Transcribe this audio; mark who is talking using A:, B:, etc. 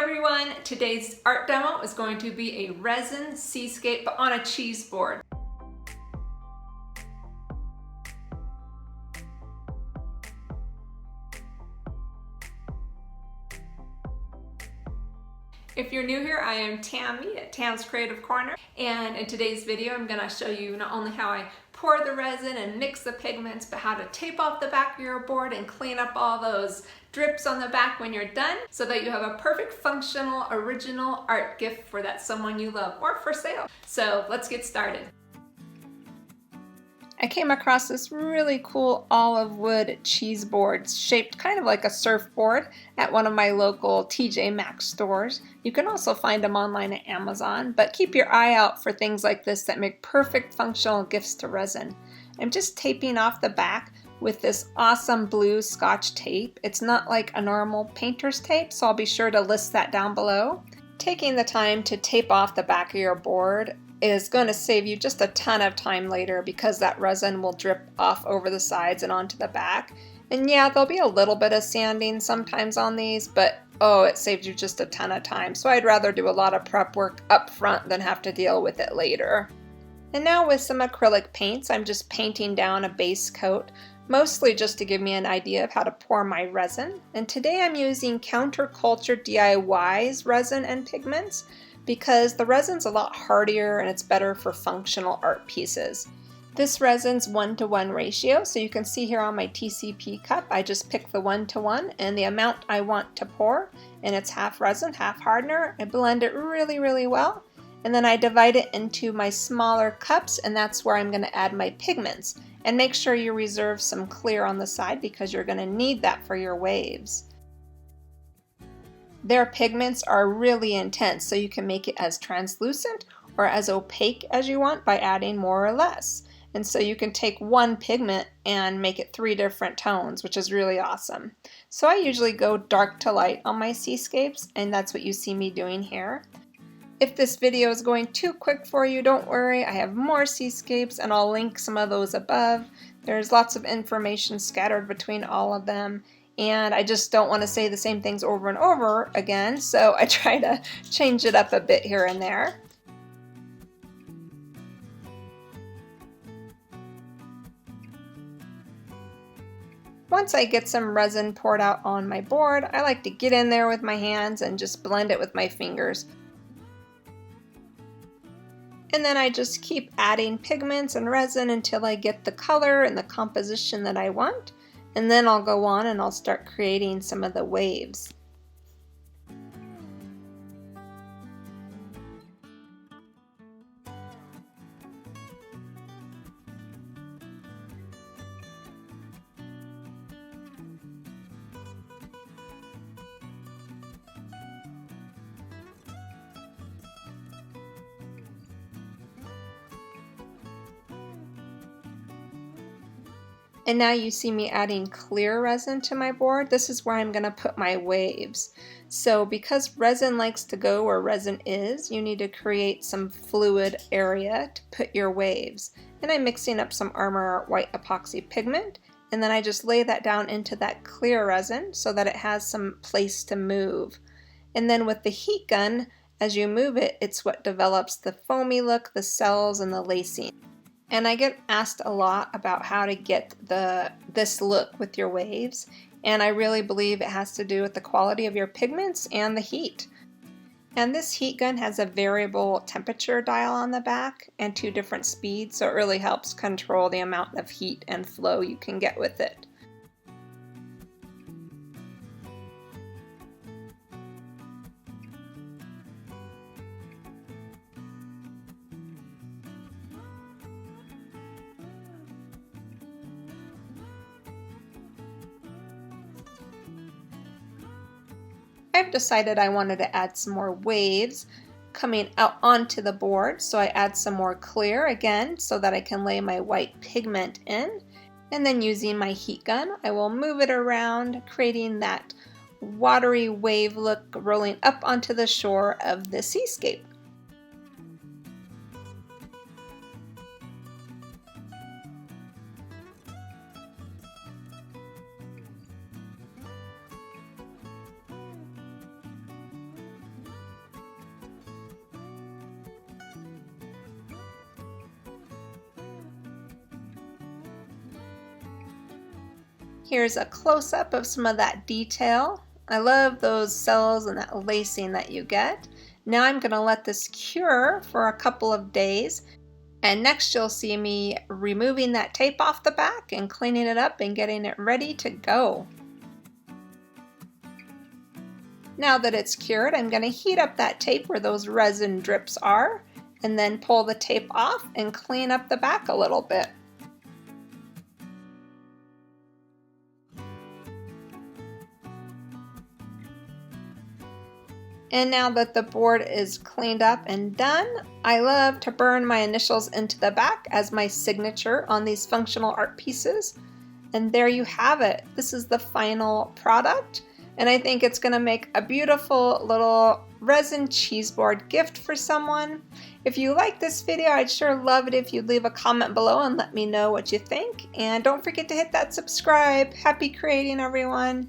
A: everyone! Today's art demo is going to be a resin seascape on a cheese board. If you're new here, I am Tammy at Tams Creative Corner, and in today's video I'm going to show you not only how I pour the resin and mix the pigments, but how to tape off the back of your board and clean up all those drips on the back when you're done, so that you have a perfect functional original art gift for that someone you love or for sale. So let's get started. I came across this really cool olive wood cheese board shaped kind of like a surfboard at one of my local TJ Maxx stores. You can also find them online at Amazon, but keep your eye out for things like this that make perfect functional gifts to resin. I'm just taping off the back with this awesome blue scotch tape. It's not like a normal painter's tape, so I'll be sure to list that down below. Taking the time to tape off the back of your board is going to save you just a ton of time later, because that resin will drip off over the sides and onto the back. And yeah, there'll be a little bit of sanding sometimes on these, but oh, it saves you just a ton of time. So I'd rather do a lot of prep work up front than have to deal with it later. And now with some acrylic paints, I'm just painting down a base coat, mostly just to give me an idea of how to pour my resin. And today I'm using Counterculture DIY's resin and pigments, because the resin's a lot hardier and it's better for functional art pieces. This resin's 1:1 ratio, so you can see here on my TCP cup, I just pick the 1:1 and the amount I want to pour, and it's half resin, half hardener. I blend it really well, and then I divide it into my smaller cups, and that's where I'm going to add my pigments. And make sure you reserve some clear on the side, because you're going to need that for your waves. Their pigments are really intense, so you can make it as translucent or as opaque as you want by adding more or less. And so you can take one pigment and make it 3 different tones, which is really awesome. So I usually go dark to light on my seascapes, and that's what you see me doing here. If this video is going too quick for you, don't worry, I have more seascapes and I'll link some of those above. There's lots of information scattered between all of them, and I just don't want to say the same things over and over again, so I try to change it up a bit here and there. Once I get some resin poured out on my board, I like to get in there with my hands and just blend it with my fingers. And then I just keep adding pigments and resin until I get the color and the composition that I want. And then I'll go on and I'll start creating some of the waves. And now you see me adding clear resin to my board. This is where I'm going to put my waves. So because resin likes to go where resin is, you need to create some fluid area to put your waves. And I'm mixing up some Armor Art white epoxy pigment, and then I just lay that down into that clear resin so that it has some place to move. And then with the heat gun, as you move it, it's what develops the foamy look, the cells, and the lacing. And I get asked a lot about how to get this look with your waves, and I really believe it has to do with the quality of your pigments and the heat. And this heat gun has a variable temperature dial on the back and 2 different speeds, so it really helps control the amount of heat and flow you can get with it. I've decided I wanted to add some more waves coming out onto the board, so I add some more clear again so that I can lay my white pigment in. And then using my heat gun, I will move it around, creating that watery wave look rolling up onto the shore of the seascape. Here's a close-up of some of that detail. I love those cells and that lacing that you get. Now I'm going to let this cure for a couple of days. And next you'll see me removing that tape off the back and cleaning it up and getting it ready to go. Now that it's cured, I'm going to heat up that tape where those resin drips are, and then pull the tape off and clean up the back a little bit. And now that the board is cleaned up and done, I love to burn my initials into the back as my signature on these functional art pieces. And there you have it. This is the final product. And I think it's going to make a beautiful little resin cheese board gift for someone. If you like this video, I'd sure love it if you'd leave a comment below and let me know what you think. And don't forget to hit that subscribe. Happy creating, everyone.